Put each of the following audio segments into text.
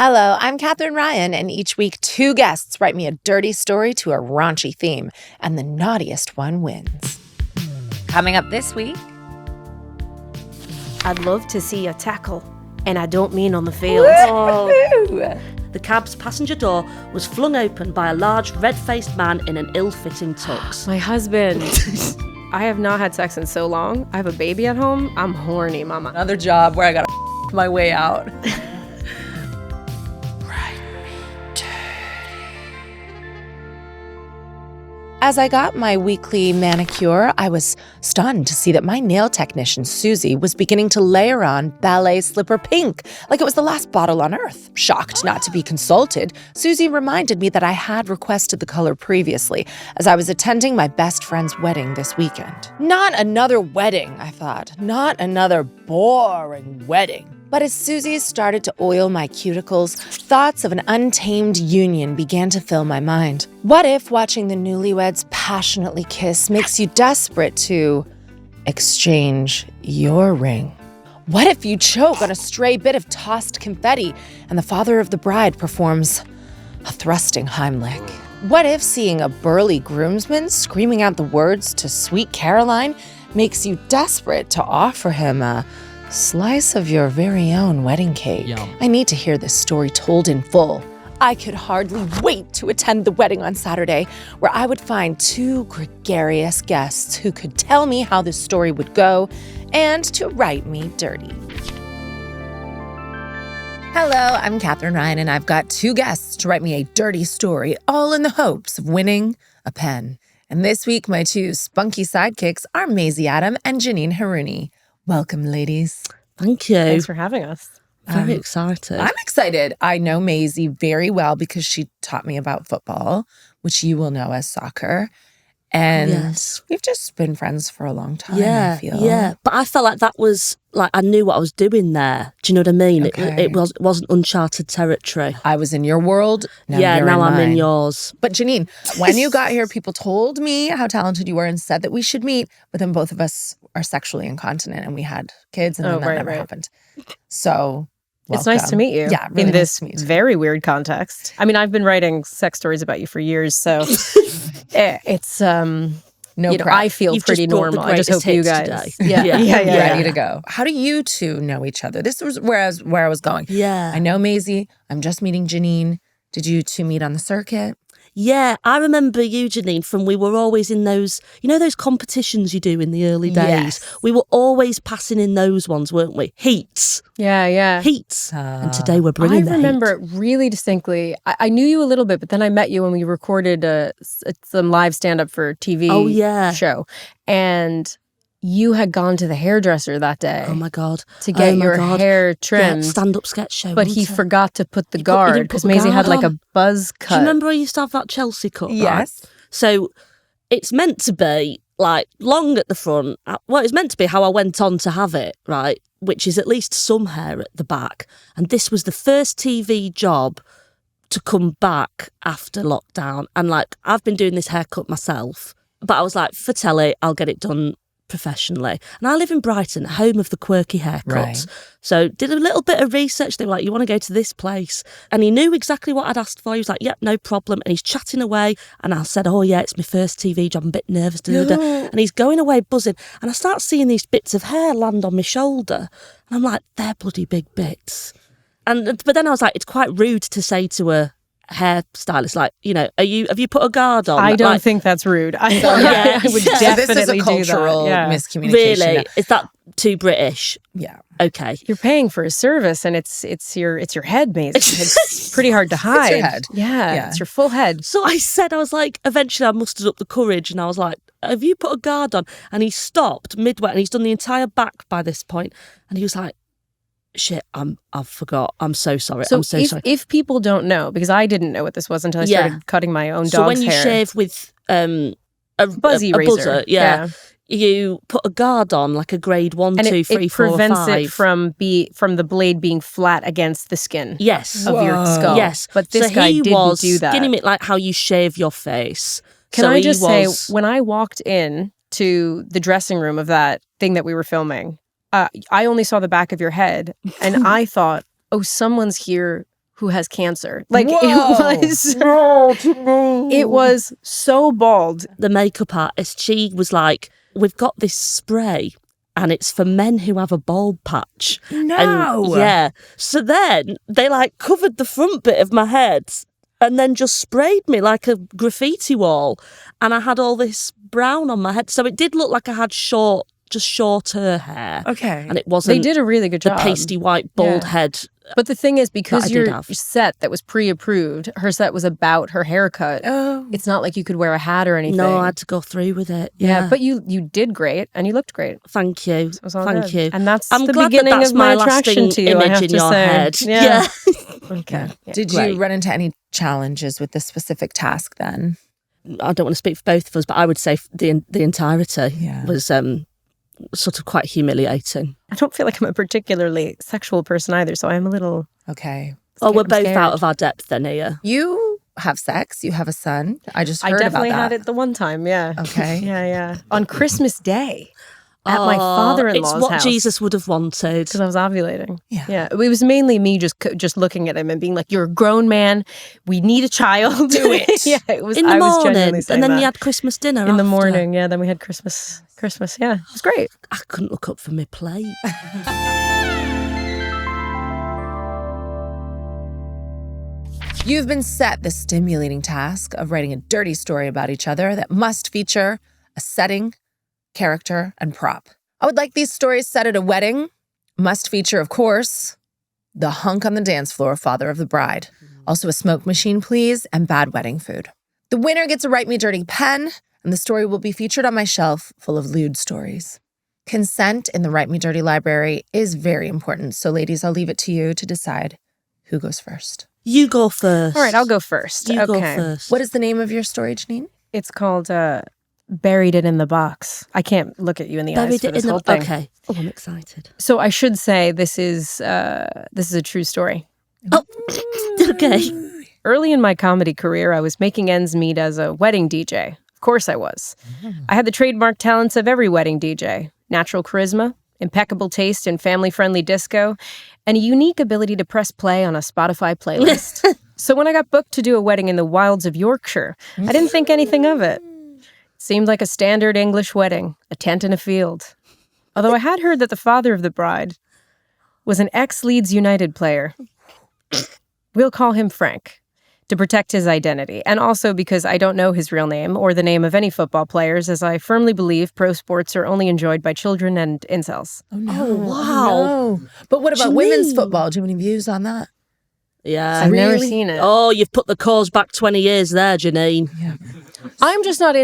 Hello, I'm Katherine Ryan, and each week 2 guests write me a dirty story to a raunchy theme, and the naughtiest one wins. Coming up this week... I'd love to see a tackle, and I don't mean on the field. The cab's passenger door was flung open by a large red-faced man in an ill-fitting tux. My husband. I have not had sex in so long. I have a baby at home. I'm horny, mama. Another job where I gotta my way out. As I got my weekly manicure, I was stunned to see that my nail technician, Susie, was beginning to layer on ballet slipper pink, like it was the last bottle on earth. Shocked not to be consulted, Susie reminded me that I had requested the color previously, as I was attending my best friend's wedding this weekend. Not another wedding, I thought. Not another boring wedding. But as Susie started to oil my cuticles, thoughts of an untamed union began to fill my mind. What if watching the newlyweds passionately kiss makes you desperate to exchange your ring? What if you choke on a stray bit of tossed confetti and the father of the bride performs a thrusting Heimlich? What if seeing a burly groomsman screaming out the words to Sweet Caroline makes you desperate to offer him a slice of your very own wedding cake? Yum. I need to hear this story told in full. I could hardly wait to attend the wedding on Saturday, where I would find 2 gregarious guests who could tell me how this story would go and to write me dirty. Hello, I'm Katherine Ryan, and I've got 2 guests to write me a dirty story, all in the hopes of winning a pen. And this week, my 2 spunky sidekicks are Maisie Adam and Janine Harouni. Welcome, ladies. Thank you. Thanks for having us. Very excited. I'm excited. I know Maisie very well because she taught me about football, which you will know as soccer. And Yes. we've just been friends for a long time, Yeah, I feel. yeah. But I felt like that was, like, I knew what I was doing there. Do you know what I mean? Okay. It wasn't uncharted territory. I was in your world. Now yeah, you're now I'm mine. in yours. But Janine, when you got here, people told me how talented you were and said that we should meet, but then both of us are sexually incontinent and we had kids and then that never happened. So It's nice to meet you. Yeah, really in nice this to meet you. very weird context. I mean, I've been writing sex stories about you for years, so it's No you know, prep. I feel You've pretty just brought the normal. I just hope greatest you hits guys, today. yeah. ready to go. How do you 2 know each other? This was where I was going. Yeah. I know Maisie. I'm just meeting Janine. Did you 2 meet on the circuit? Yeah, I remember you, Janine, from we were always in those, you know those competitions you do in the early days? Yes. We were always passing in those ones, weren't we? Heats. Yeah. Heats. And today we're bringing the I remember heat. it really distinctly. I knew you a little bit, but then I met you when we recorded some live stand-up for TV Oh, yeah. show. And you had gone to the hairdresser that day Oh, my God. to get your hair Yeah, trimmed. stand-up sketch show, But he wasn't it? forgot to put the He guard didn't put because the Maisie had guard like on. a buzz Do cut. you remember I used to have that Chelsea cut? right? Yes. So it's meant to be like long at the front. Well, it's meant to be how I went on to have it, right? Which is at least some hair at the back. And this was the first TV job to come back after lockdown. And like, I've been doing this haircut myself, but I was like, for telly, I'll get it done professionally. And I live in Brighton, home of the quirky haircuts. Right. So did a little bit of research. They were like, you want to go to this place? And he knew exactly what I'd asked for. He was like, yep, no problem. And he's chatting away. And I said, oh yeah, it's my first TV job. I'm a bit nervous. And he's going away buzzing. And I start seeing these bits of hair land on my shoulder. And I'm like, they're bloody big bits. But then I was like, it's quite rude to say to a hairstylist, like, you know, have you put a guard on? I don't Like, think that's rude. I would So definitely this is a do cultural that. Yeah. miscommunication. really? Is that too British? Yeah. Okay. You're paying for a service, and it's your head, Maisie. It's pretty hard to hide. your head. Yeah, it's your full head. So I was eventually I mustered up the courage and I was like, have you put a guard on? And he stopped midway and he's done the entire back by this point. And he was like, shit, I forgot. I'm so sorry. So I'm so sorry. if people don't know, because I didn't know what this was until I started cutting my own dog's So when you hair. shave with a Buzzy a razor, buzzer, you put a guard on, like a grade 1, and 2, 3, it 4, prevents 5. it from the blade being flat against the skin Yes. of your skull. Yes. But this so guy he didn't was do that. skinning it like how you shave your face. Can So I he just was- say, when I walked in to the dressing room of that thing that we were filming, I only saw the back of your head, and I thought, oh, someone's here who has cancer. Like, Whoa. it was so bald. The makeup artist, she was like, we've got this spray and it's for men who have a bald patch. No. And, yeah. So then they like covered the front bit of my head and then just sprayed me like a graffiti wall. And I had all this brown on my head. So it did look like I had shorter hair. Okay. And it wasn't They did a really good the job. pasty white bald head. But the thing is, because that I did your have. set that was pre-approved, her set was about her haircut. Oh. It's not like you could wear a hat or anything. No, I had to go through with it. Yeah, but you did great and you looked great. Thank you. It was all Thank good. you. And that's I'm the glad beginning that's of my my attraction lasting to you, I image have in to your say. head. Yeah. Okay. Yeah. Did Great. you run into any challenges with this specific task then? I don't want to speak for both of us, but I would say the entirety Yeah. was sort of quite humiliating. I don't feel like I'm a particularly sexual person either, so I'm a little... Okay. Oh, we're I'm both scared. out of our depth then here. You have sex. You have a son. I just heard I definitely about that. had it the one time, yeah. Okay. Yeah. On Christmas Day at my father-in-law's It's what house. Jesus would have wanted. Because I was ovulating. Yeah. It was mainly me just looking at him and being like, "You're a grown man. We need a child. Do it." Yeah, it was. In the I was morning, genuinely saying and then that. you had Christmas dinner in the after. morning. Yeah, then we had Christmas. Yeah, it was great. I couldn't look up from my plate. You've been set the stimulating task of writing a dirty story about each other that must feature a setting, character, and prop. I would like these stories set at a wedding. Must feature, of course, the hunk on the dance floor, father of the bride. Also a smoke machine, please, and bad wedding food. The winner gets a Write Me Dirty pen, and the story will be featured on my shelf full of lewd stories. Consent in the Write Me Dirty library is very important. So, ladies, I'll leave it to you to decide who goes first. You go first. All right, I'll go first. You go Okay. first. What is the name of your story, Janine? It's called Buried It in the Box. I can't look at you in the eyes for this whole thing. Okay. Oh, I'm excited. So I should say this is a true story. Oh, okay. Early in my comedy career, I was making ends meet as a wedding DJ. Of course I was. I had the trademark talents of every wedding DJ. Natural charisma, impeccable taste in family-friendly disco, and a unique ability to press play on a Spotify playlist. So when I got booked to do a wedding in the wilds of Yorkshire, I didn't think anything of it. It seemed like a standard English wedding, a tent in a field. Although I had heard that the father of the bride was an ex-Leeds United player. We'll call him Frank, to protect his identity, and also because I don't know his real name or the name of any football players, as I firmly believe pro sports are only enjoyed by children and incels. Oh, no. Oh, wow. No. But what about Janine. women's football? Do you have any views on that? Yeah. I've never Really? seen it. Oh, you've put the cause back 20 years there, Janine. Yeah. I'm just not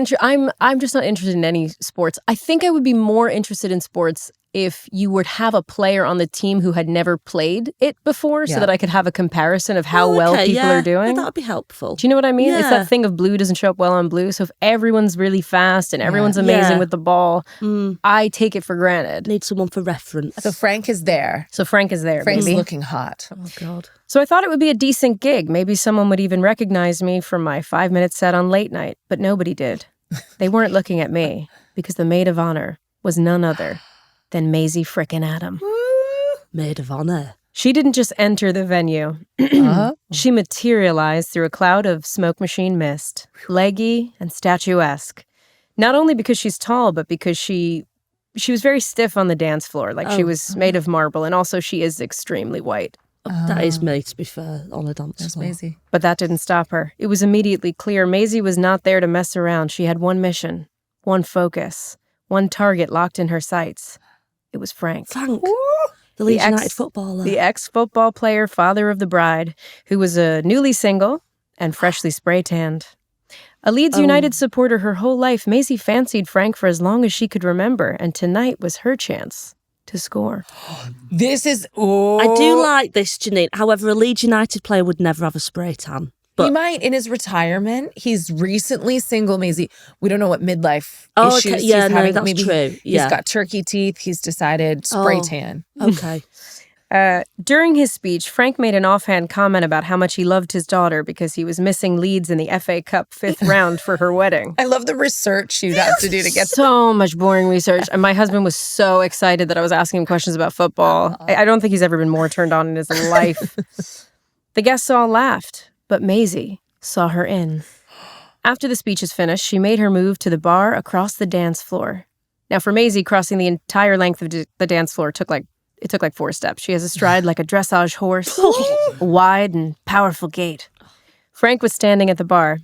I'm just not interested in any sports. I think I would be more interested in sports if you would have a player on the team who had never played it before, so Yeah. that I could have a comparison of how Oh, well okay, people yeah. are doing. Yeah, that would be helpful. Do you know what I mean? It's Yeah. that thing of blue doesn't show up well on blue. So if everyone's really fast and everyone's amazing Yeah. with the ball, Mm, I take it for granted. need someone for reference. So Frank is there. So Frank is there, Frank's baby. looking hot. Oh, God. So I thought it would be a decent gig. Maybe someone would even recognize me from my 5-minute set on Late Night, but nobody did. They weren't looking at me because the maid of honor was none other than Maisie frickin' Adam. Maid of honour. She didn't just enter the venue. She materialized through a cloud of smoke machine mist, leggy and statuesque. Not only because she's tall, but because she was very stiff on the dance floor, like she Oh. was made of marble, and also she is extremely white. That is me, to be fair, on a dance That's floor. Maisie. But that didn't stop her. It was immediately clear Maisie was not there to mess around. She had one mission, one focus, one target locked in her sights. It was Frank. Frank, the Leeds ex- United footballer. The ex-football player, father of the bride, who was newly single and freshly spray-tanned. A Leeds United supporter her whole life, Maisie fancied Frank for as long as she could remember, and tonight was her chance to score. This is. I do like this, Janine. However, a Leeds United player would never have a spray tan. He But might in his retirement. He's recently single, Maisie. We don't know what midlife Oh, issues okay. Yeah, he's no, having. that's Maybe true. Yeah. He's got turkey teeth. He's decided spray Oh. tan. okay. During his speech, Frank made an offhand comment about how much he loved his daughter because he was missing Leeds in the FA Cup 5th round for her wedding. I love the research you'd have to do to get. So much boring research. And my husband was so excited that I was asking him questions about football. I don't think he's ever been more turned on in his life. The guests all laughed, but Maisie saw her in. After the speech is finished, she made her move to the bar across the dance floor. Now, for Maisie, crossing the entire length of the dance floor took like 4 steps. She has a stride like a dressage horse, a wide and powerful gait. Frank was standing at the bar.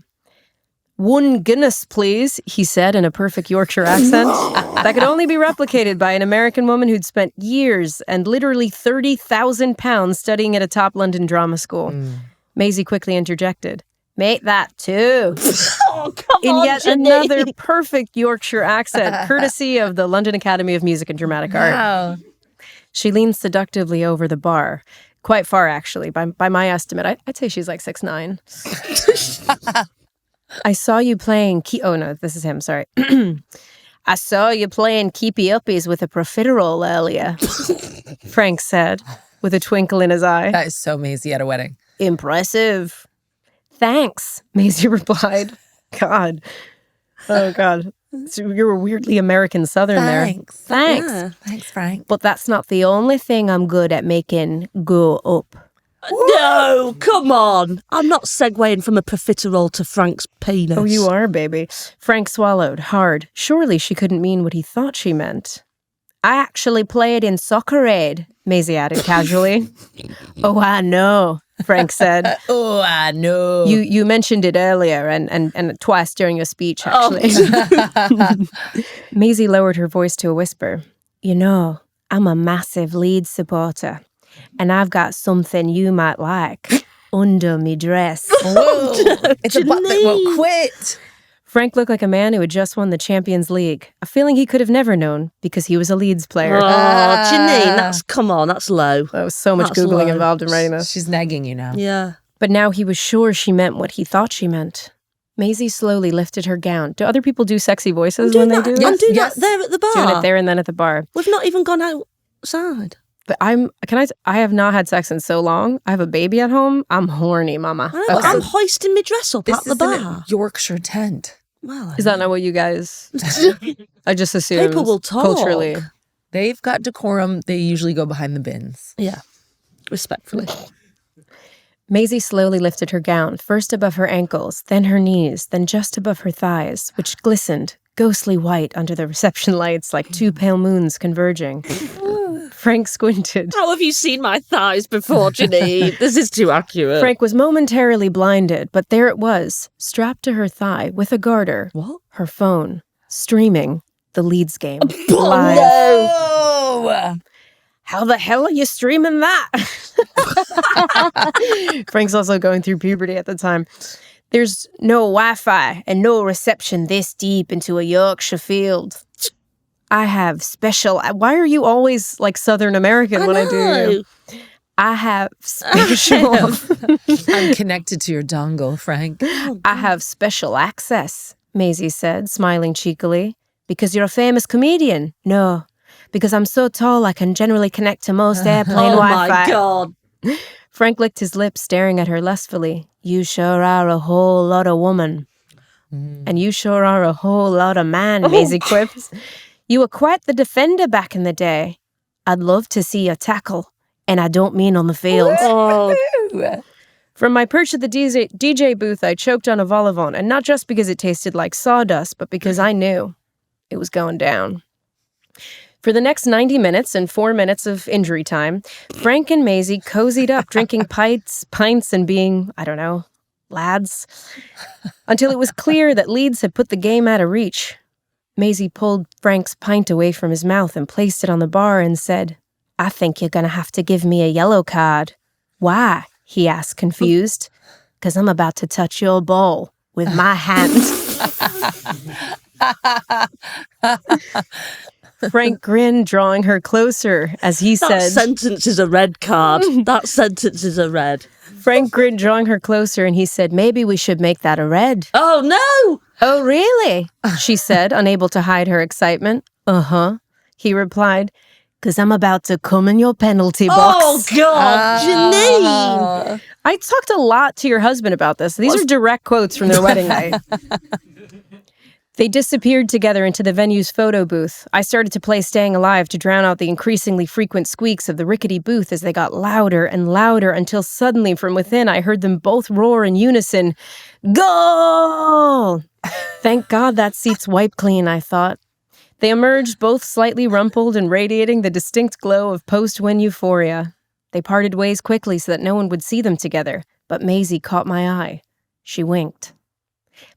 "1 Guinness, please," he said in a perfect Yorkshire accent that could only be replicated by an American woman who'd spent years and literally £30,000 studying at a top London drama school. Maisie quickly interjected, "Make that 2. Oh, come in on, yet Janine. another perfect Yorkshire accent, courtesy of the London Academy of Music and Dramatic Art. Wow. She leaned seductively over the bar. Quite far, actually. By my estimate, I'd say she's like 6'9". "I saw you playing Oh, no, this is him, sorry. I saw you playing keepy uppies with a profiterole earlier," Frank said, with a twinkle in his eye. That is so Maisie at a wedding. "Impressive." "Thanks," Maisie replied. God. Oh, God. So you were weirdly American Southern there. Thanks. Yeah. Thanks, Frank. But that's not the only thing I'm good at making go up. No, come on. I'm not segueing from a profiterole to Frank's penis. Oh, you are, baby. Frank swallowed hard. Surely she couldn't mean what he thought she meant. "I actually played in Soccer Aid," Maisie added casually. "Oh, I know," Frank said. Oh, I know. You mentioned it earlier and twice during your speech, actually. Maisie lowered her voice to a whisper. "You know, I'm a massive Leeds supporter, and I've got something you might like under me dress." Whoa. It's a butt that won't quit. Frank looked like a man who had just won the Champions League, a feeling he could have never known because he was a Leeds player. Oh, Janine, that's low. There was so much That's Googling low. involved in writing this. She's nagging you now. Yeah. But now he was sure she meant what he thought she meant. Maisie slowly lifted her gown. Do other people do sexy voices when they do this? I'm doing Yes. that there at the bar. Doing it there and then at the bar. We've not even gone outside. But I have not had sex in so long. I have a baby at home. I'm horny, mama. I know, but I'm hoisting my dress up This at the is bar. a Yorkshire tent. Well, Is that not what you guys... I just assume People will talk. culturally. They've got decorum. They usually go behind the bins. Yeah, respectfully. Maisie slowly lifted her gown, first above her ankles, then her knees, then just above her thighs, which glistened, ghostly white under the reception lights like 2 pale moons converging. Frank squinted. How have you seen my thighs before, Janine? This is too accurate. Frank was momentarily blinded, but there it was, strapped to her thigh with a garter. What? Her phone, streaming the Leeds game. Oh, live. no. Oh! How the hell are you streaming that? Frank's also going through puberty at the time. There's no Wi-Fi and no reception this deep into a Yorkshire field. I have special... Why are you always like Southern American when I do you? I have special... I'm connected to your dongle, Frank. I have special access, Maisie said, smiling cheekily. Because you're a famous comedian? No. Because I'm so tall I can generally connect to most airplane Wi-Fi. Oh my God. Frank licked his lips, staring at her lustfully. You sure are a whole lot of woman. And you sure are a whole lot of man, Maisie quipped. You were quite the defender back in the day. I'd love to see you tackle. And I don't mean on the field. Oh, From my perch at the DJ booth, I choked on a vol-au-vent, and not just because it tasted like sawdust, but because I knew it was going down. For the next 90 minutes and 4 minutes of injury time, Frank and Maisie cozied up, drinking pints, and being, I don't know, lads, until it was clear that Leeds had put the game out of reach. Maisie pulled Frank's pint away from his mouth and placed it on the bar and said, I think you're going to have to give me a yellow card. Why? He asked, confused. Because I'm about to touch your ball with my hand. Frank grinned, drawing her closer, as he that said... sentence is a red card. That sentence is a red. Frank grinned, drawing her closer, and he said, maybe we should make that a red. Oh, no! Oh, really? She said, unable to hide her excitement. Uh-huh, he replied, because I'm about to come in your penalty box. Oh, God, Janine! I talked a lot to your husband about this. These are direct quotes from their wedding night. They disappeared together into the venue's photo booth. I started to play Staying Alive to drown out the increasingly frequent squeaks of the rickety booth as they got louder and louder until suddenly from within I heard them both roar in unison, "Goal!" Thank God that seat's wiped clean, I thought. They emerged both slightly rumpled and radiating the distinct glow of post-win euphoria. They parted ways quickly so that no one would see them together, but Maisie caught my eye. She winked.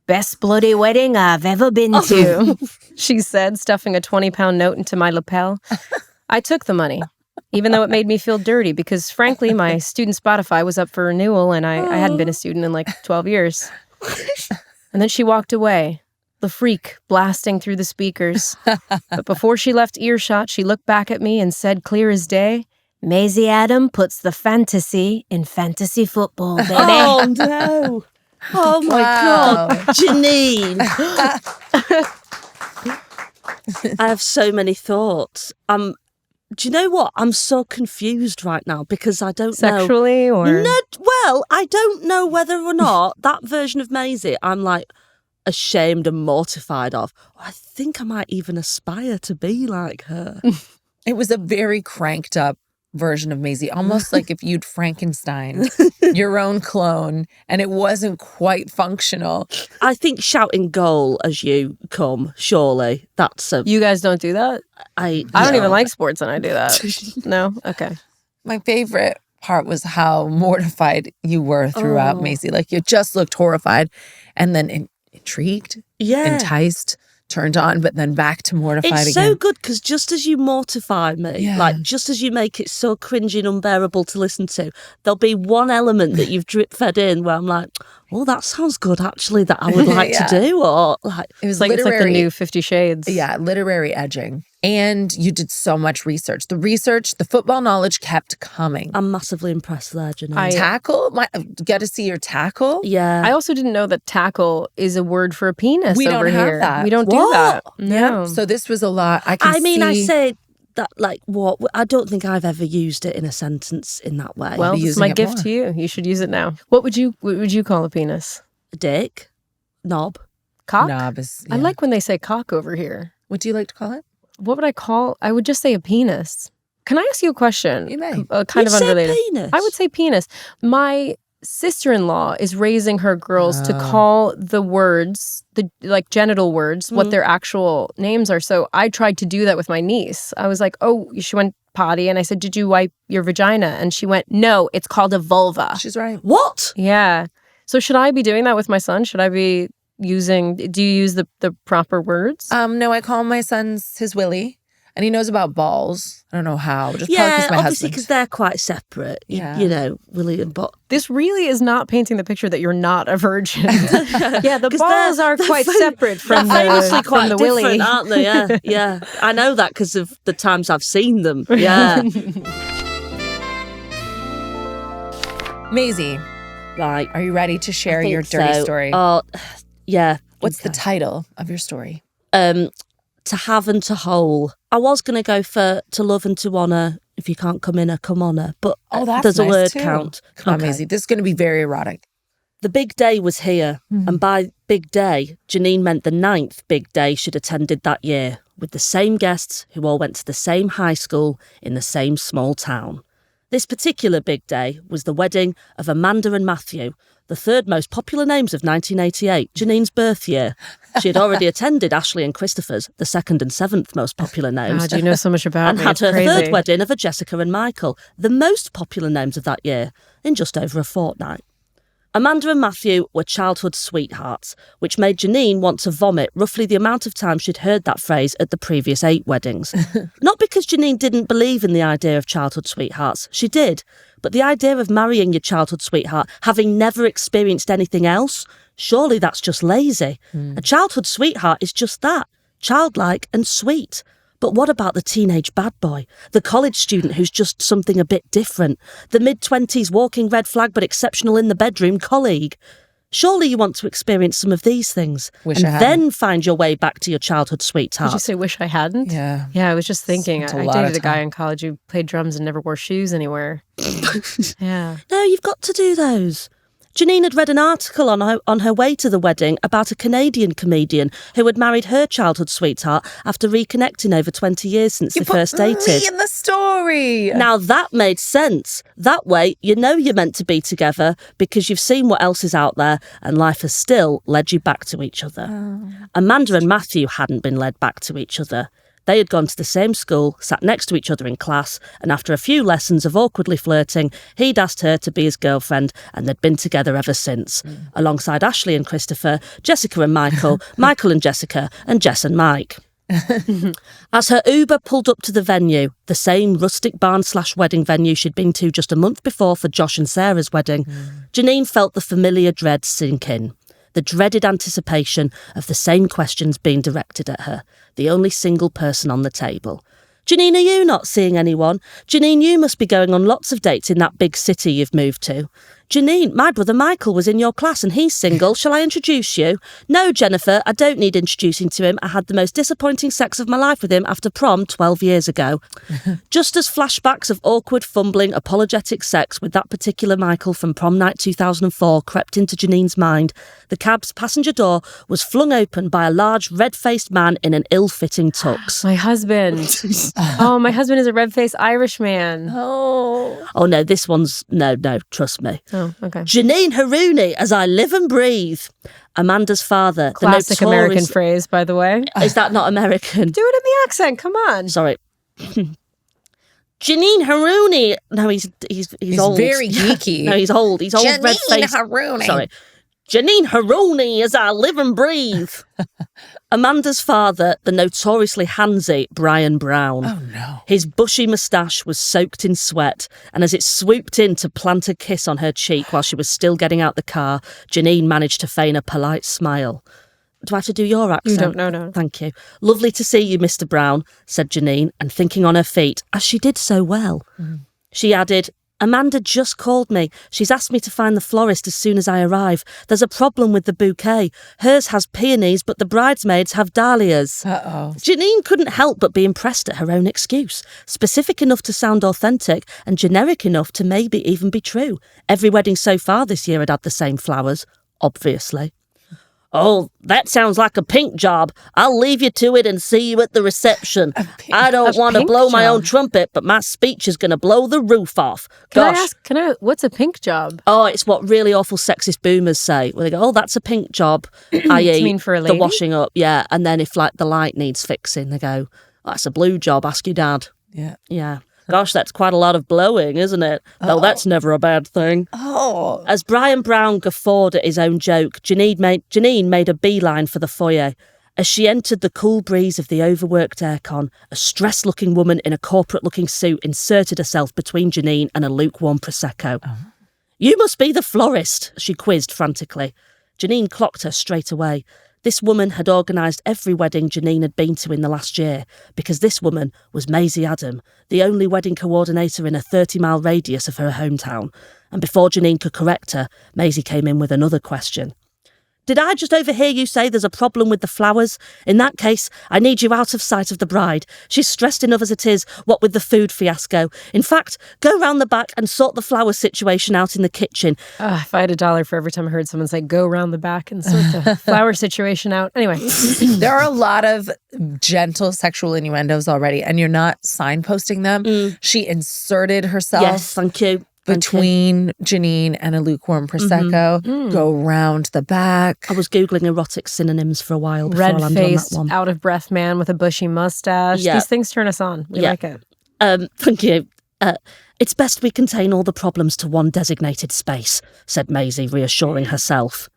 "Best bloody wedding I've ever been to," she said, stuffing a 20-pound note into my lapel. I took the money, even though it made me feel dirty because, frankly, my student Spotify was up for renewal and I hadn't been a student in like 12 years. And then she walked away, the freak blasting through the speakers. But before she left earshot, she looked back at me and said clear as day, "Maisie Adam puts the fantasy in fantasy football, baby." Oh, no. Oh, my God. Janine. I have so many thoughts. Do you know what? I'm so confused right now because I don't know. Sexually or? No, well, I don't know whether or not that version of Maisie I'm like ashamed and mortified of. I think I might even aspire to be like her. It was a very cranked up version of Maisie, almost like if you'd Frankenstein your own clone and it wasn't quite functional. I think shouting goal as you come, surely that's a... You guys don't do that? I don't even like sports and I do that. No? Okay. My favorite part was how mortified you were throughout, Maisie. Like you just looked horrified and then intrigued, enticed, turned on, but then back to mortified again. It's so good because just as you mortify me, like just as you make it so cringy and unbearable to listen to, there'll be one element that you've drip fed in where I'm like, oh, that sounds good actually that I would like to do. Or like it was like it's like the new 50 Shades. Yeah, literary edging. And you did so much research. The football knowledge kept coming. I'm massively impressed there, Janine. Tackle? Get to see your tackle? Yeah. I also didn't know that tackle is a word for a penis We over don't have here. that. We don't do that. No. Yeah. So this was a lot. I say that like what? I don't think I've ever used it in a sentence in that way. Well, it's my gift to you. You should use it now. What would you call a penis? A dick, knob, cock. Knob is. I like when they say cock over here. What do you like to call it? What would I call? I would just say a penis. Can I ask you a question? You may. Kind of unrelated. Penis? I would say penis. My sister-in-law is raising her girls to call the words, the like genital words, what their actual names are. So I tried to do that with my niece. I was like, oh, she went potty. And I said, did you wipe your vagina? And she went, no, it's called a vulva. She's right. What? Yeah. So should I be doing that with my son? Should I be do you use the proper words? No, I call my son's his Willie. And he knows about balls. I don't know how. Just probably Yeah, 'cause my obviously husband. because they're quite separate. Yeah. You know, William. But This really is not painting the picture that you're not a virgin. Yeah, the 'Cause balls they're are quite separate from they're famously the, quite from the different, willy. aren't they? Yeah, yeah. I know that because of the times I've seen them. Yeah. Maisie, Right. are you ready to share I think your dirty so. story? Yeah. What's the title of your story? To have and to whole. I was going to go for to love and to honour. If you can't come in, come on her. But That's there's nice a word too. count. Come on, Maisie. This is going to be very erotic. The big day was here, and by big day, Janine meant the 9th big day she'd attended that year, with the same guests who all went to the same high school in the same small town. This particular big day was the wedding of Amanda and Matthew, the third most popular names of 1988, Janine's birth year. She had already attended Ashley and Christopher's, the 2nd and 7th most popular names. God, you know so much about and me. had It's her crazy. third wedding of a Jessica and Michael, the most popular names of that year, in just over a fortnight. Amanda and Matthew were childhood sweethearts, which made Janine want to vomit roughly the amount of time she'd heard that phrase at the previous 8 weddings. Not because Janine didn't believe in the idea of childhood sweethearts, she did, but the idea of marrying your childhood sweetheart, having never experienced anything else, surely that's just lazy. A childhood sweetheart is just that, childlike and sweet. But what about the teenage bad boy? The college student who's just something a bit different? The mid-20s walking red flag but exceptional in the bedroom colleague? Surely you want to experience some of these things Wish I and hadn't. then find your way back to your childhood Did sweetheart. you say wish I hadn't? Yeah. Yeah, I was just thinking. Spent a I lot of dated a guy time. in college who played drums and never wore shoes anywhere. Yeah. No, you've got to do those. Janine had read an article on her way to the wedding about a Canadian comedian who had married her childhood sweetheart after reconnecting over 20 years since they first dated. Me in the story. Now that made sense. That way, you know you're meant to be together because you've seen what else is out there and life has still led you back to each other. Amanda and Matthew hadn't been led back to each other. They had gone to the same school, sat next to each other in class, and after a few lessons of awkwardly flirting, he'd asked her to be his girlfriend, and they'd been together ever since. Alongside Ashley and Christopher, Jessica and Michael, Michael and Jessica, and Jess and Mike. As her Uber pulled up to the venue, the same rustic barn/wedding venue she'd been to just a month before for Josh and Sarah's wedding, Janine felt the familiar dread sink in. The dreaded anticipation of the same questions being directed at her, the only single person on the table. Janine, are you not seeing anyone? Janine, you must be going on lots of dates in that big city you've moved to. Janine, my brother Michael was in your class and he's single. Shall I introduce you? No, Jennifer, I don't need introducing to him. I had the most disappointing sex of my life with him after prom 12 years ago. Just as flashbacks of awkward, fumbling, apologetic sex with that particular Michael from prom night 2004 crept into Janine's mind, the cab's passenger door was flung open by a large, red-faced man in an ill-fitting tux. My husband. Oh, my husband is a red-faced Irish man. Oh no, this one's... No, trust me. Oh, okay. Janine Harouni, as I live and breathe. Amanda's father. Classic American phrase, by the way. Is that not American? Do it in the accent, come on. Sorry. Janine Harouni. No, he's old. He's very geeky. No, he's old. He's old, Janine red-faced. Harouni. Sorry. Janine Harouni, as I live and breathe. Amanda's father, the notoriously handsy Brian Brown. Oh, no. His bushy moustache was soaked in sweat, and as it swooped in to plant a kiss on her cheek while she was still getting out the car, Janine managed to feign a polite smile. Do I have to do your accent? You don't, no. Thank you. Lovely to see you, Mr. Brown, said Janine, and thinking on her feet, as she did so well. She added, Amanda just called me. She's asked me to find the florist as soon as I arrive. There's a problem with the bouquet. Hers has peonies, but the bridesmaids have dahlias. Uh-oh. Janine couldn't help but be impressed at her own excuse. Specific enough to sound authentic and generic enough to maybe even be true. Every wedding so far this year had had the same flowers, obviously. Oh, that sounds like a pink job. I'll leave you to it and see you at the reception. I don't want to blow my own trumpet, but my speech is going to blow the roof off. Gosh. Can I ask, what's a pink job? Oh, it's what really awful sexist boomers say. Where they go, oh, that's a pink job, i.e. mean for a lady? The washing up, yeah. And then if like the light needs fixing, they go, oh, that's a blue job, ask your dad. Yeah. Yeah. Gosh, that's quite a lot of blowing, isn't it? Though that's never a bad thing. Oh. As Brian Brown guffawed at his own joke, Janine made a beeline for the foyer. As she entered the cool breeze of the overworked aircon, a stressed-looking woman in a corporate-looking suit inserted herself between Janine and a lukewarm Prosecco. You must be the florist, she quizzed frantically. Janine clocked her straight away. This woman had organised every wedding Janine had been to in the last year, because this woman was Maisie Adam, the only wedding coordinator in a 30-mile radius of her hometown. And before Janine could correct her, Maisie came in with another question. Did I just overhear you say there's a problem with the flowers? In that case, I need you out of sight of the bride. She's stressed enough as it is, what with the food fiasco. In fact, go round the back and sort the flower situation out in the kitchen. If I had $1 for every time I heard someone say, go round the back and sort the flower situation out. Anyway. There are a lot of gentle sexual innuendos already, and you're not signposting them. She inserted herself. Yes, thank you. Between Janine and a lukewarm Prosecco, go round the back. I was Googling erotic synonyms for a while before I landed on that Red-faced, one. out-of-breath man with a bushy mustache. Yeah. These things turn us on. We like it. Thank you. It's best we contain all the problems to one designated space, said Maisie, reassuring herself.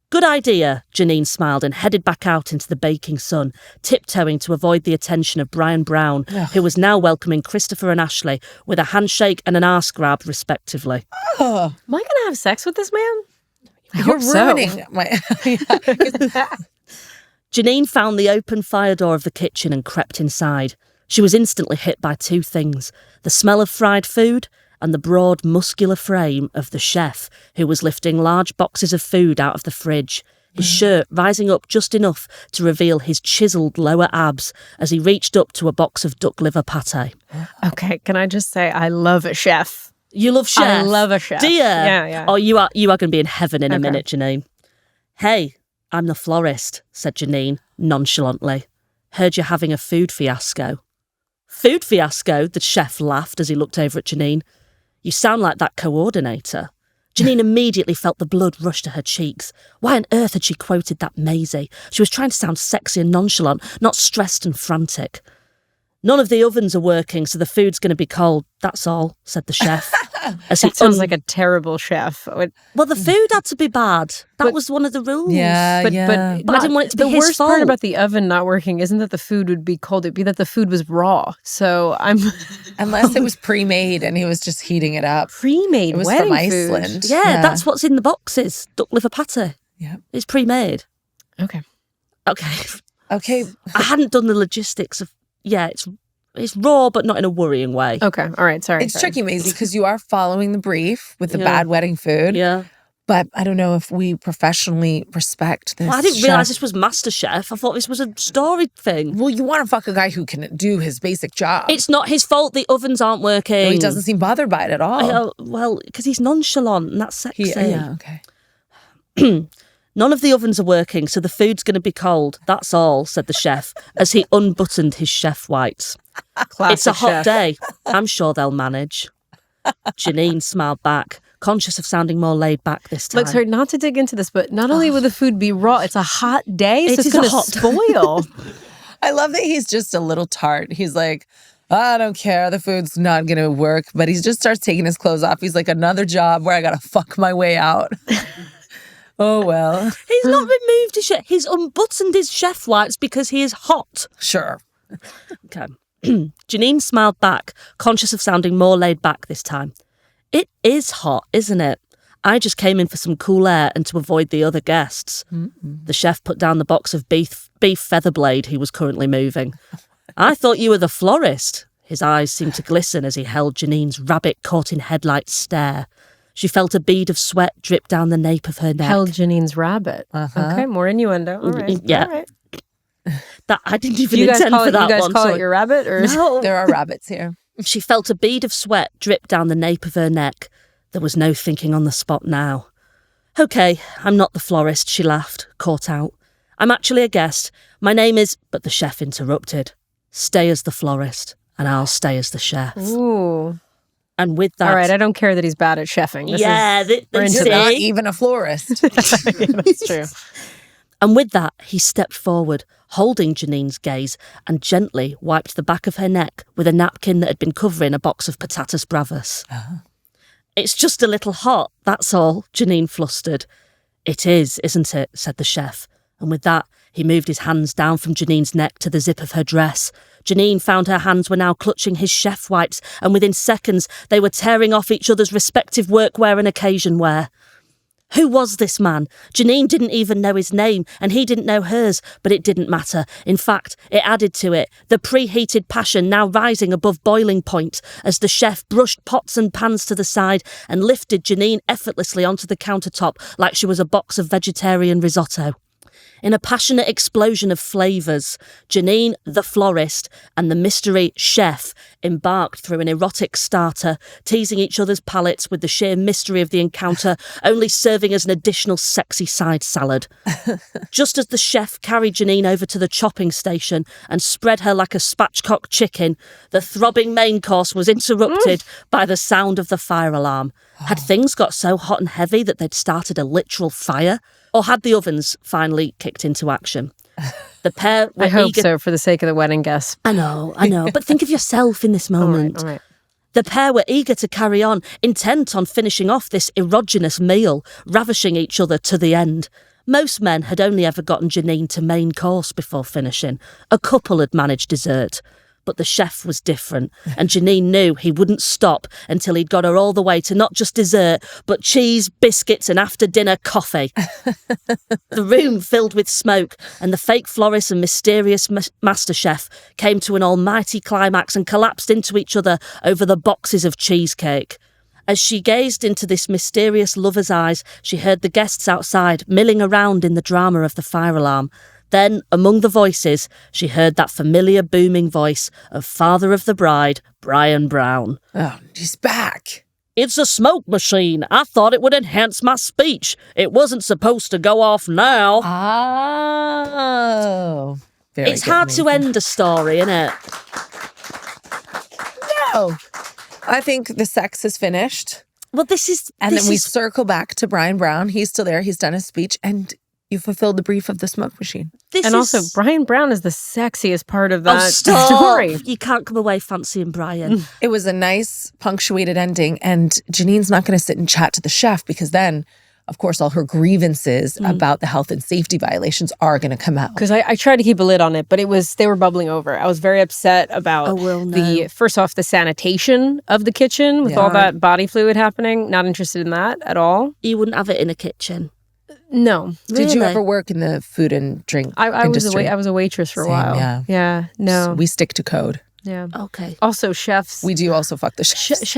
Good idea, Janine smiled and headed back out into the baking sun, tiptoeing to avoid the attention of Brian Brown, who was now welcoming Christopher and Ashley with a handshake and an arse grab, respectively. Am I going to have sex with this man? You're ruining my... Janine found the open fire door of the kitchen and crept inside. She was instantly hit by two things, the smell of fried food and the broad, muscular frame of the chef, who was lifting large boxes of food out of the fridge, his shirt rising up just enough to reveal his chiselled lower abs as he reached up to a box of duck liver pâté. Okay, can I just say I love a chef. You love chef? I love a chef. Do you? Yeah. Oh, you are going to be in heaven in a Okay. minute, Janine. Hey, I'm the florist, said Janine nonchalantly. Heard you're having a food fiasco. Food fiasco? The chef laughed as he looked over at Janine. You sound like that coordinator. Janine immediately felt the blood rush to her cheeks. Why on earth had she quoted that Maisie? She was trying to sound sexy and nonchalant, not stressed and frantic. None of the ovens are working, so the food's going to be cold. That's all, said the chef. That sounds like a terrible chef. Well, the food had to be bad. That was one of the rules. Yeah, But But I didn't want it to be the his worst fault. part about the oven not working isn't that the food would be cold; it'd be that the food was raw. So I'm Unless it was pre-made and he was just heating it up. pre-made It was wedding from food. Iceland. Yeah, that's what's in the boxes. Duck liver pate. Yeah. It's pre-made. Okay. Okay. Okay. I hadn't done the logistics of... Yeah, it's raw, but not in a worrying way. Okay. All right. Sorry. It's tricky, Maisie, because you are following the brief with the Yeah. bad wedding food. Yeah. But I don't know if we professionally respect this. Well, I didn't chef. realise this was MasterChef. I thought this was a story thing. Well, you want to fuck a guy who can do his basic job. It's not his fault the ovens aren't working. No, he doesn't seem bothered by it at all. Well, because he's nonchalant and that's sexy. Yeah, okay. None of the ovens are working, so the food's going to be cold. That's all, said the chef as he unbuttoned his chef whites. Classic It's a hot chef. day. I'm sure they'll manage. Janine smiled back, conscious of sounding more laid back this time. Look, sorry, not to dig into this, but not only will the food be raw, it's a hot day, so It it's is a going to hot day. spoil. I love that he's just a little tart. He's like, I don't care. The food's not going to work. But he just starts taking his clothes off. He's like, another job where I got to fuck my way out. Oh, well. He's not removed his chef. He's unbuttoned his chef whites because he is hot. Sure. Okay. Janine smiled back, conscious of sounding more laid back this time. It is hot, isn't it? I just came in for some cool air and to avoid the other guests. The chef put down the box of beef feather blade he was currently moving. I thought you were the florist. His eyes seemed to glisten as he held Janine's rabbit-caught-in-headlights stare. She felt a bead of sweat drip down the nape of her neck. Held Janine's rabbit. Uh-huh. Okay, more innuendo. All right. Yeah. All right. That I didn't Do even you guys intend call for it, that you guys one. call sorry. it your rabbit? Or No. There are rabbits here. She felt a bead of sweat drip down the nape of her neck. There was no thinking on the spot now. Okay, I'm not the florist, she laughed, caught out. I'm actually a guest. My name is... But the chef interrupted. Stay as the florist, and I'll stay as the chef. Ooh. And with that... All right, I don't care that he's bad at chefing. This yeah, we're into You're see? not even a florist. That's true. And with that, he stepped forward, holding Janine's gaze, and gently wiped the back of her neck with a napkin that had been covering a box of patatas bravas. It's just a little hot, that's all, Janine flustered. It is, isn't it, said the chef. And with that, he moved his hands down from Janine's neck to the zip of her dress. Janine found her hands were now clutching his chef whites, and within seconds they were tearing off each other's respective workwear and occasion wear. Who was this man? Janine didn't even know his name, and he didn't know hers, but it didn't matter. In fact, it added to it, the preheated passion now rising above boiling point, as the chef brushed pots and pans to the side and lifted Janine effortlessly onto the countertop like she was a box of vegetarian risotto. In a passionate explosion of flavours, Janine, the florist, and the mystery chef embarked through an erotic starter, teasing each other's palates with the sheer mystery of the encounter, only serving as an additional sexy side salad. Just as the chef carried Janine over to the chopping station and spread her like a spatchcock chicken, the throbbing main course was interrupted by the sound of the fire alarm. Had things got so hot and heavy that they'd started a literal fire? Or had the ovens finally kicked into action? The pair were I hope eager... so, for the sake of the wedding guests. I know. But think of yourself in this moment. All right. The pair were eager to carry on, intent on finishing off this erogenous meal, ravishing each other to the end. Most men had only ever gotten Janine to main course before finishing. A couple had managed dessert. But the chef was different, and Janine knew he wouldn't stop until he'd got her all the way to not just dessert, but cheese, biscuits, and after-dinner coffee. The room filled with smoke, and the fake florist and mysterious master chef came to an almighty climax and collapsed into each other over the boxes of cheesecake. As she gazed into this mysterious lover's eyes, she heard the guests outside milling around in the drama of the fire alarm. Then, among the voices, she heard that familiar booming voice of father of the bride, Brian Brown. Oh, he's back. It's a smoke machine. I thought it would enhance my speech. It wasn't supposed to go off now. Oh. Very It's good, hard to Maisie. end a story, isn't it? No. I think the sex is finished. Well, this is... And then we circle back to Brian Brown. He's still there. He's done his speech. And you fulfilled the brief of the smoke machine. Also, Brian Brown is the sexiest part of that stop. story. You can't come away fancying Brian. It was a nice punctuated ending. And Janine's not going to sit and chat to the chef because then, of course, all her grievances about the health and safety violations are going to come out. Because I tried to keep a lid on it, but they were bubbling over. I was very upset about first off, the sanitation of the kitchen with all that body fluid happening. Not interested in that at all. You wouldn't have it in a kitchen. No. Did you ever work in the food and drink industry? I was a waitress for a while. Yeah. No. So we stick to code. Yeah. Okay. Also, chefs. We do also fuck the chefs.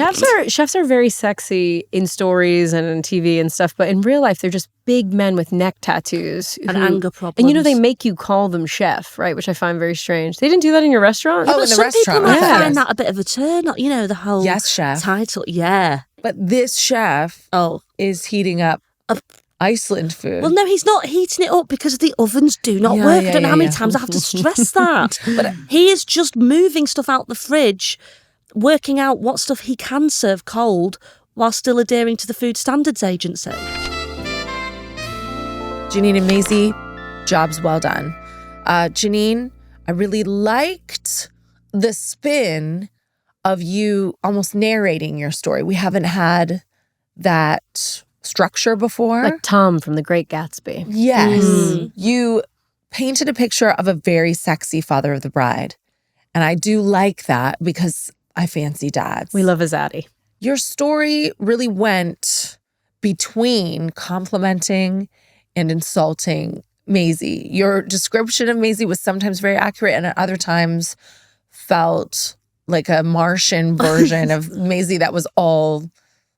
Chefs are very sexy in stories and in TV and stuff, but in real life, they're just big men with neck tattoos and anger problems. And they make you call them chef, right? Which I find very strange. They didn't do that in your restaurant. Oh, in the restaurant. People might find that a bit of a turn. The whole chef title. Yeah. But this chef is heating up Iceland food. Well, no, he's not heating it up because the ovens do not work. I don't know how many times I have to stress that. But he is just moving stuff out the fridge, working out what stuff he can serve cold while still adhering to the Food Standards Agency. Janine and Maisie, jobs well done. Janine, I really liked the spin of you almost narrating your story. We haven't had that structure before. Like Tom from The Great Gatsby. Yes. You painted a picture of a very sexy father of the bride. And I do like that because I fancy dads. We love a zaddy. Your story really went between complimenting and insulting Maisie. Your description of Maisie was sometimes very accurate and at other times felt like a Martian version of Maisie that was all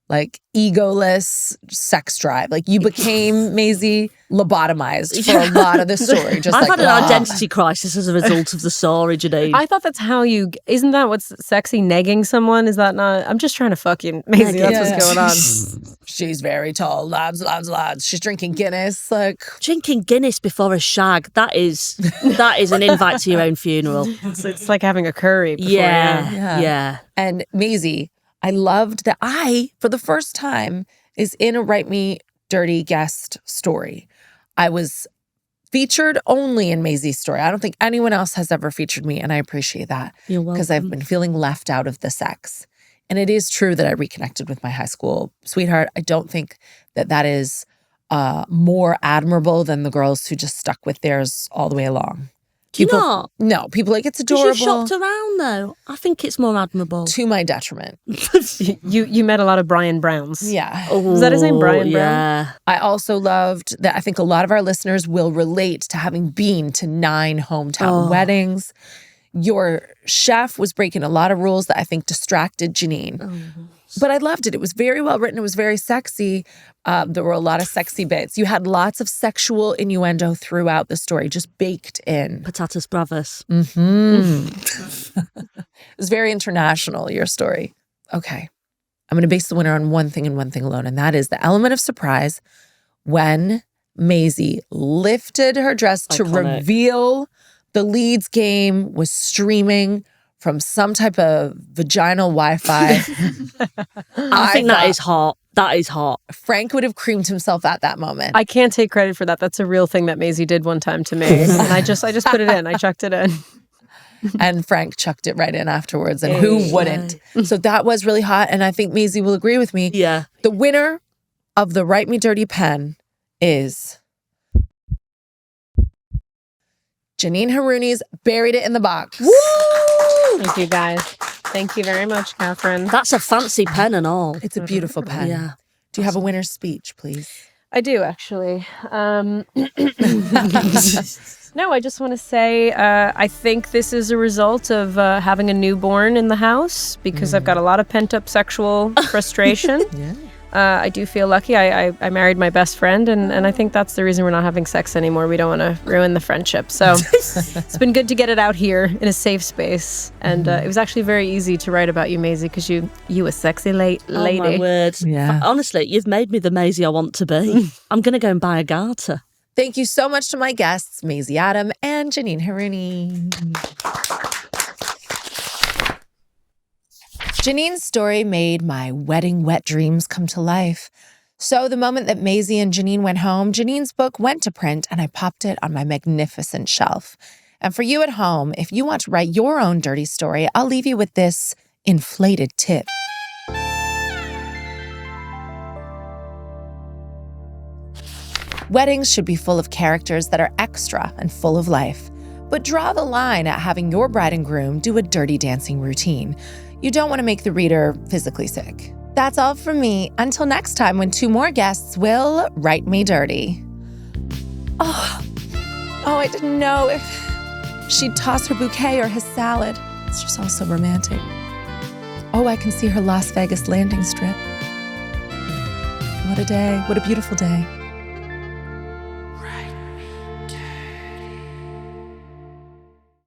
like egoless sex drive. Like you became Maisie lobotomized for a lot of the story. I've had an identity crisis as a result of the story, Janine. I thought that's how isn't that what's sexy, negging someone? Is that not? I'm just trying to fuck you, Maisie. That's what's going on. She's very tall, lads. She's drinking Guinness. Drinking Guinness before a shag, that is an invite to your own funeral. It's like having a curry before. Yeah. And Maisie, I loved that for the first time, is in a Write Me Dirty guest story. I was featured only in Maisie's story. I don't think anyone else has ever featured me, and I appreciate that. You're welcome. Because I've been feeling left out of the sex. And it is true that I reconnected with my high school sweetheart. I don't think that is more admirable than the girls who just stuck with theirs all the way along. People, no, people like it's adorable. Because you shopped around though. I think it's more admirable. To my detriment. You met a lot of Brian Browns. Yeah. Is that his name, Brian Brown? I also loved that I think a lot of our listeners will relate to having been to 9 hometown weddings. Your chef was breaking a lot of rules that I think distracted Janine. But I loved it. It was very well written. It was very sexy. There were a lot of sexy bits. You had lots of sexual innuendo throughout the story, just baked in. Patatas bravas. It was very international, your story. Okay. I'm going to base the winner on one thing and one thing alone, and that is the element of surprise when Maisie lifted her dress to reveal the Leeds game was streaming from some type of vaginal Wi-Fi. I think that is hot. That is hot. Frank would have creamed himself at that moment. I can't take credit for that. That's a real thing that Maisie did one time to me. And I just put it in. I chucked it in. And Frank chucked it right in afterwards. And who wouldn't? So that was really hot. And I think Maisie will agree with me. Yeah. The winner of the Write Me Dirty pen is Janine Harouni's Buried It in the Box. Woo! Thank you, guys. Thank you very much, Katherine. That's a fancy pen and all. It's a beautiful pen. Yeah. Do you have a winner's speech, please? I do, actually. No, I just want to say I think this is a result of having a newborn in the house because I've got a lot of pent-up sexual frustration. I do feel lucky. I married my best friend, and I think that's the reason we're not having sex anymore. We don't want to ruin the friendship. So it's been good to get it out here in a safe space. And it was actually very easy to write about you, Maisie, because you a sexy lady. Oh, my word. Yeah. Honestly, you've made me the Maisie I want to be. I'm going to go and buy a garter. Thank you so much to my guests, Maisie Adam and Janine Harouni. Janine's story made my wedding wet dreams come to life. So the moment that Maisie and Janine went home, Janine's book went to print and I popped it on my magnificent shelf. And for you at home, if you want to write your own dirty story, I'll leave you with this inflated tip. Weddings should be full of characters that are extra and full of life. But draw the line at having your bride and groom do a dirty dancing routine. You don't want to make the reader physically sick. That's all from me. Until next time when 2 more guests will write me dirty. Oh, I didn't know if she'd toss her bouquet or his salad. It's just all so romantic. Oh, I can see her Las Vegas landing strip. What a day. What a beautiful day.